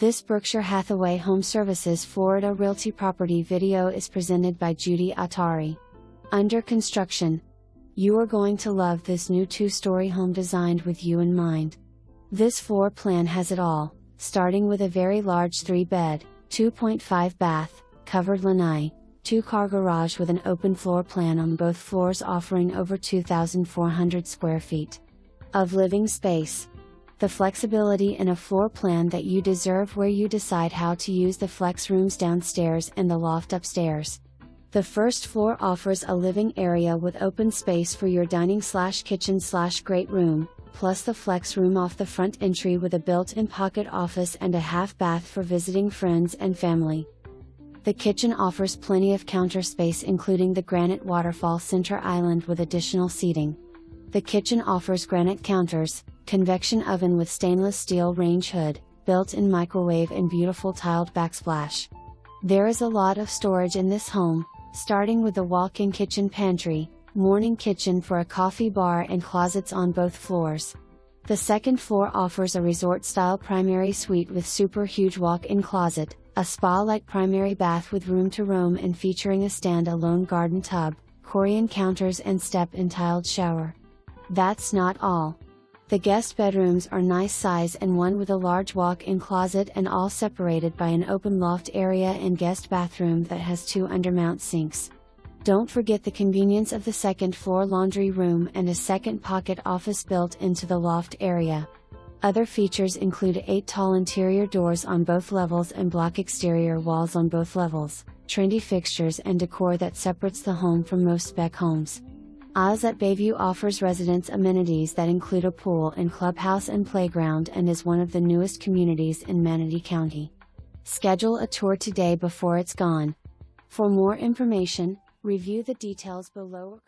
This Berkshire Hathaway HomeServices Florida Realty property video is presented by Judy Atari. Under construction. You are going to love this new 2-story home designed with you in mind. This floor plan has it all, starting with a very large 3-bed, 2.5 bath, covered lanai, 2-car garage with an open floor plan on both floors offering over 2,400 square feet of living space. The flexibility in a floor plan that you deserve, where you decide how to use the flex rooms downstairs and the loft upstairs. The first floor offers a living area with open space for your dining/kitchen/great room, plus the flex room off the front entry with a built-in pocket office and a half bath for visiting friends and family. The kitchen offers plenty of counter space, including the granite waterfall center island with additional seating. The kitchen offers granite counters, convection oven with stainless steel range hood, built-in microwave and beautiful tiled backsplash. There is a lot of storage in this home, starting with the walk-in kitchen pantry, morning kitchen for a coffee bar and closets on both floors. The second floor offers a resort-style primary suite with super huge walk-in closet, a spa-like primary bath with room to roam and featuring a stand-alone garden tub, corian counters and step-in tiled shower. That's not all. The guest bedrooms are nice size, and one with a large walk-in closet, and all separated by an open loft area and guest bathroom that has 2 undermount sinks. Don't forget the convenience of the second floor laundry room and a second pocket office built into the loft area. Other features include 8 tall interior doors on both levels and block exterior walls on both levels, trendy fixtures and decor that separates the home from most spec homes. ABALONE at Bayview offers residents amenities that include a pool and clubhouse and playground, and is one of the newest communities in Manatee County. Schedule a tour today before it's gone. For more information, review the details below or